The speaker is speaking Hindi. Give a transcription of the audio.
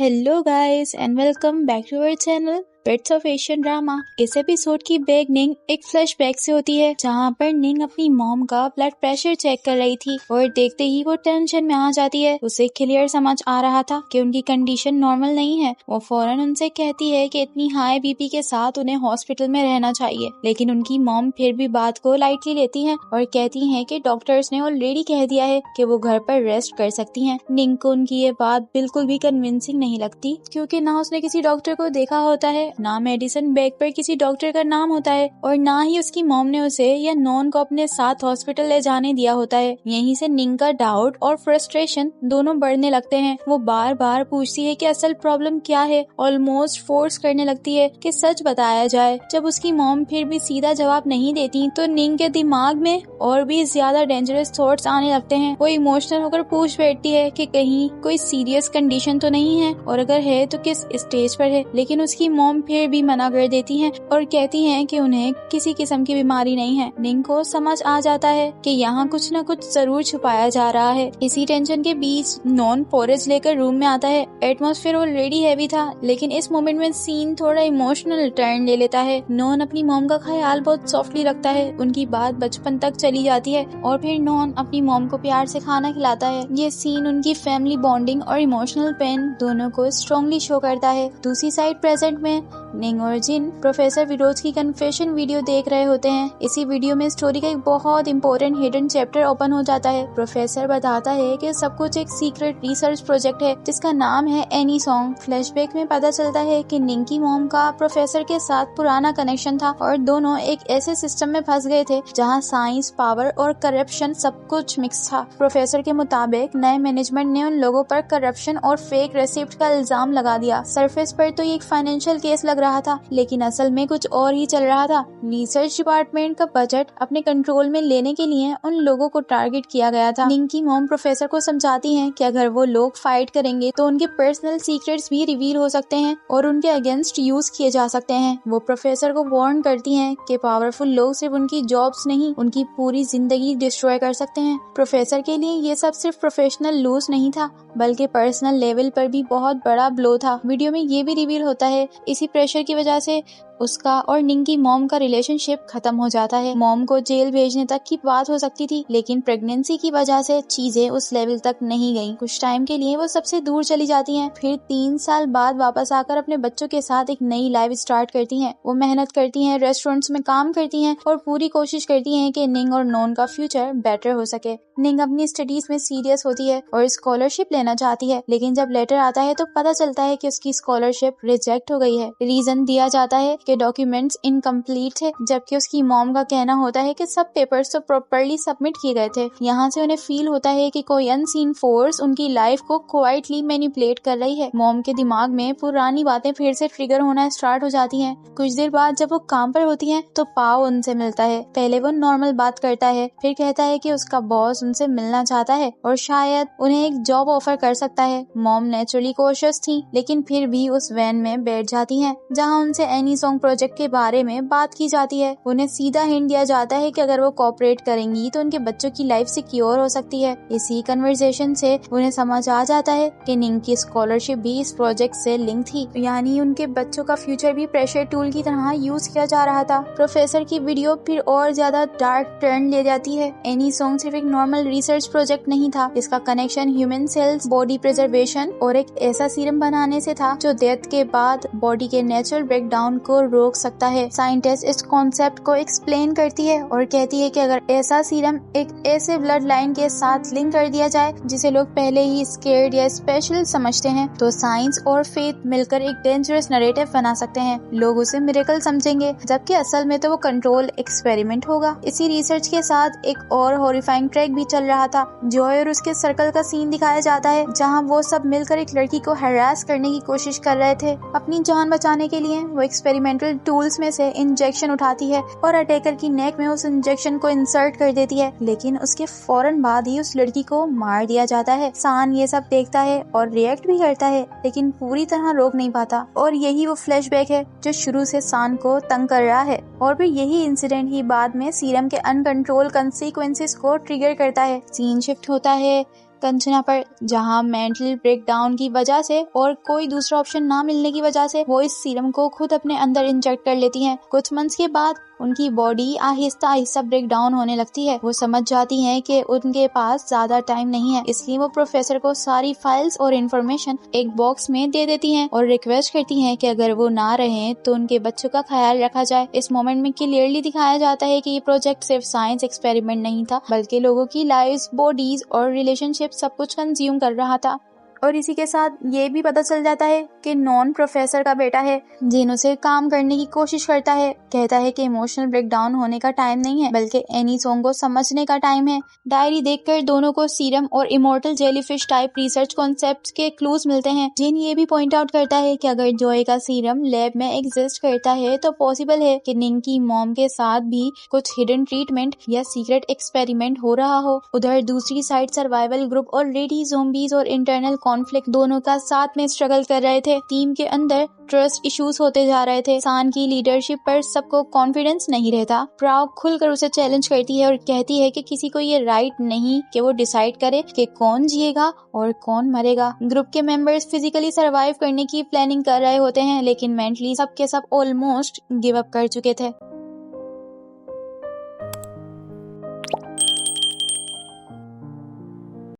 Hello guys and welcome back to our channel pets of Asian drama. इस एपिसोड की बिगनिंग एक फ्लैशबैक से होती है जहां पर निंग अपनी मॉम का ब्लड प्रेशर चेक कर रही थी और देखते ही वो टेंशन में आ जाती है। उसे क्लियर समझ आ रहा था कि उनकी कंडीशन नॉर्मल नहीं है। वो फौरन उनसे कहती है कि इतनी हाई बीपी के साथ उन्हें हॉस्पिटल में रहना चाहिए, लेकिन उनकी मॉम फिर भी बात को लाइटली लेती है और कहती है कि डॉक्टर्स ने ऑलरेडी कह दिया है कि वो घर पर रेस्ट कर सकती हैं। निंग को उनकी ये बात बिल्कुल भी कन्विंसिंग नहीं लगती, क्योंकि ना उसने किसी डॉक्टर को देखा होता है, ना मेडिसिन बैग पर किसी डॉक्टर का नाम होता है और ना ही उसकी मॉम ने उसे या नॉन को अपने साथ हॉस्पिटल ले जाने दिया होता है। यहीं से निंग का डाउट और फ्रस्ट्रेशन दोनों बढ़ने लगते हैं। वो बार बार पूछती है कि असल प्रॉब्लम क्या है, ऑलमोस्ट फोर्स करने लगती है कि सच बताया जाए। जब उसकी मॉम फिर भी सीधा जवाब नहीं देती तो निंग के दिमाग में और भी ज्यादा डेंजरस थॉट्स आने लगते हैं। वो इमोशनल होकर पूछ बैठती है कि कहीं कोई सीरियस कंडीशन तो नहीं है, और अगर है तो किस स्टेज पर है। लेकिन उसकी मॉम फिर भी मना कर देती हैं और कहती हैं कि उन्हें किसी किस्म की बीमारी नहीं है। निंग को समझ आ जाता है कि यहाँ कुछ न कुछ जरूर छुपाया जा रहा है। इसी टेंशन के बीच नॉन पोरेज लेकर रूम में आता है। एटमॉस्फेयर ऑलरेडी हैवी था, लेकिन इस मोमेंट में सीन थोड़ा इमोशनल टर्न ले लेता है। नॉन अपनी मॉम का ख्याल बहुत सॉफ्टली रखता है, उनकी बात बचपन तक चली जाती है और फिर नॉन अपनी मॉम को प्यार से खाना खिलाता है। ये सीन उनकी फैमिली बॉन्डिंग और इमोशनल पेन दोनों को स्ट्रॉन्गली शो करता है। दूसरी साइड प्रेजेंट में निंग और जिन प्रोफेसर विरोध की कन्फेशन वीडियो देख रहे होते हैं। इसी वीडियो में स्टोरी का एक बहुत इंपॉर्टेंट हिडन चैप्टर ओपन हो जाता है। प्रोफेसर बताता है कि सब कुछ एक सीक्रेट रिसर्च प्रोजेक्ट है जिसका नाम है एनी सॉन्ग। फ्लैशबैक में पता चलता है कि निंग की मॉम का प्रोफेसर के साथ पुराना कनेक्शन था और दोनों एक ऐसे सिस्टम में फंस गए थे जहां साइंस, पावर और करप्शन सब कुछ मिक्स था। प्रोफेसर के मुताबिक नए मैनेजमेंट ने उन लोगों पर करप्शन और फेक रेसिप्ट का इल्जाम लगा दिया। सरफेस पर तो ये एक फाइनेंशियल केस लग रहा था, लेकिन असल में कुछ और ही चल रहा था। रिसर्च डिपार्टमेंट का बजट अपने कंट्रोल में लेने के लिए उन लोगों को टारगेट किया गया था। निंग की मॉम प्रोफेसर को समझाती हैं कि अगर वो लोग फाइट करेंगे तो उनके पर्सनल सीक्रेट्स भी रिवील हो सकते हैं और उनके अगेंस्ट यूज किए जा सकते हैं। वो प्रोफेसर को वार्न करती हैं कि पावरफुल लोग सिर्फ उनकी जॉब्स नहीं, उनकी पूरी जिंदगी डिस्ट्रॉय कर सकते हैं। प्रोफेसर के लिए ये सब सिर्फ प्रोफेशनल लूज नहीं था, बल्कि पर्सनल लेवल पर भी बहुत बड़ा ब्लो था। वीडियो में ये भी रिवील होता है इसी प्रेशर की वजह से उसका और निंग की मॉम का रिलेशनशिप खत्म हो जाता है। मॉम को जेल भेजने तक की बात हो सकती थी, लेकिन प्रेगनेंसी की वजह से चीजें उस लेवल तक नहीं गईं। कुछ टाइम के लिए वो सबसे दूर चली जाती हैं, फिर 3 साल बाद वापस आकर अपने बच्चों के साथ एक नई लाइफ स्टार्ट करती हैं। वो मेहनत करती हैं, रेस्टोरेंट्स में काम करती हैं और पूरी कोशिश करती हैं कि निंग और नॉन का फ्यूचर बेटर हो सके। निंग अपनी स्टडीज में सीरियस होती है और स्कॉलरशिप लेना चाहती है, लेकिन जब लेटर आता है तो पता चलता है कि उसकी स्कॉलरशिप रिजेक्ट हो गई है। रीजन दिया जाता है कि डॉक्यूमेंट्स इनकम्प्लीट है, जबकि उसकी मॉम का कहना होता है कि सब पेपर्स तो प्रॉपर्ली सबमिट किए गए थे। यहाँ से उन्हें फील होता है कि कोई अनसीन फोर्स उनकी लाइफ को क्वाइटली मैनिपुलेट कर रही है। मॉम के दिमाग में पुरानी बातें फिर से ट्रिगर होना स्टार्ट हो जाती हैं। कुछ देर बाद जब वो काम पर होती हैं तो पाव उनसे मिलता है। पहले वो नॉर्मल बात करता है, फिर कहता है कि उसका बॉस उनसे मिलना चाहता है और शायद उन्हें एक जॉब ऑफर कर सकता है। मॉम नेचुरली कॉशियस थी, लेकिन फिर भी उस वैन में बैठ जाती हैं जहां उनसे एनी सॉन्ग प्रोजेक्ट के बारे में बात की जाती है। उन्हें सीधा हिंट दिया जाता है कि अगर वो कोऑपरेट करेंगी तो उनके बच्चों की लाइफ सिक्योर हो सकती है। इसी कन्वर्सेशन से उन्हें समझ आ जाता है कि निंग की स्कॉलरशिप भी इस प्रोजेक्ट से लिंक थी, यानी उनके बच्चों का फ्यूचर भी प्रेशर टूल की तरह यूज किया जा रहा था। प्रोफेसर की वीडियो फिर और ज्यादा डार्क टर्न ले जाती है। एनी सॉन्ग सिर्फ एक नॉर्मल रिसर्च प्रोजेक्ट नहीं था, इसका connection human cells, body preservation और एक ऐसा सीरम बनाने से था जो डेथ के बाद बॉडी के नेचुरल ब्रेकडाउन को रोक सकता है। साइंटिस्ट इस कॉन्सेप्ट को एक्सप्लेन करती है और कहती है कि अगर ऐसा सीरम एक ऐसे ब्लड लाइन के साथ लिंक कर दिया जाए जिसे लोग पहले ही स्केर्ड या स्पेशल समझते हैं, तो साइंस और फेथ मिलकर एक डेंजरस नैरेटिव बना सकते हैं। लोग उसे मिरेकल समझेंगे, जबकि असल में तो वो कंट्रोल एक्सपेरिमेंट होगा। इसी रिसर्च के साथ एक और हॉरिफाइंग ट्रैक भी चल रहा था। जॉय और उसके सर्कल का सीन दिखाया जाता है जहाँ वो सब मिलकर एक लड़की को हरास करने की कोशिश कर रहे थे। अपनी जान बचाने के लिए वो एक्सपेरिमेंटल टूल्स में से इंजेक्शन उठाती है और अटैकर की नेक में उस इंजेक्शन को इंसर्ट कर देती है, लेकिन उसके फौरन बाद ही उस लड़की को मार दिया जाता है। सान ये सब देखता है और रिएक्ट भी करता है, लेकिन पूरी तरह रोक नहीं पाता। और यही वो फ्लैशबैक है जो शुरू से सान को तंग कर रहा है, और फिर यही इंसिडेंट ही बाद में सीरम के अनकंट्रोल कंसीक्वेंसेस को ट्रिगर करता है। सीन शिफ्ट होता है कंचना पर, जहां मेंटल ब्रेकडाउन की वजह से और कोई दूसरा ऑप्शन ना मिलने की वजह से वो इस सीरम को खुद अपने अंदर इंजेक्ट कर लेती हैं। कुछ मंथ्स के बाद उनकी body Aahista Aahista break down होने लगती है। वो समझ जाती हैं कि उनके पास ज्यादा टाइम नहीं है, इसलिए वो प्रोफेसर को सारी फाइल्स और इन्फॉर्मेशन एक बॉक्स में दे देती हैं और रिक्वेस्ट करती हैं कि अगर वो ना रहें तो उनके बच्चों का ख्याल रखा जाए। इस मोमेंट में क्लियरली दिखाया जाता है कि ये प्रोजेक्ट सिर्फ साइंस एक्सपेरिमेंट नहीं था, बल्कि लोगों की लाइव्स, बॉडीज और रिलेशनशिप सब कुछ कंज्यूम कर रहा था। और इसी के साथ ये भी पता चल जाता है कि नॉन प्रोफेसर का बेटा है, जिन उसे काम करने की कोशिश करता है, कहता है कि इमोशनल ब्रेकडाउन होने का टाइम नहीं है, बल्कि एनी सॉन्ग को समझने का टाइम है। डायरी देखकर दोनों को सीरम और immortal jellyfish type research concepts के क्लूज मिलते हैं। जिन ये भी पॉइंट आउट करता है कि अगर जॉय का सीरम लैब में एग्जिस्ट करता है तो पॉसिबल है कि निंग की मॉम के साथ भी कुछ हिडन ट्रीटमेंट या सीक्रेट एक्सपेरिमेंट हो रहा हो। उधर दूसरी side survival group already zombies और इंटरनल कॉन्फ्लिक्ट दोनों का साथ में स्ट्रगल कर रहे थे। टीम के अंदर ट्रस्ट इश्यूज होते जा रहे थे। सान की लीडरशिप पर सबको कॉन्फिडेंस नहीं रहता। प्राउ खुलकर उसे चैलेंज करती है और कहती है कि किसी को ये राइट नहीं कि वो डिसाइड करे कि कौन जिएगा और कौन मरेगा। ग्रुप के मेंबर्स फिजिकली सरवाइव करने की प्लानिंग कर रहे होते हैं, लेकिन मेंटली सब के सब ऑलमोस्ट गिव अप कर चुके थे।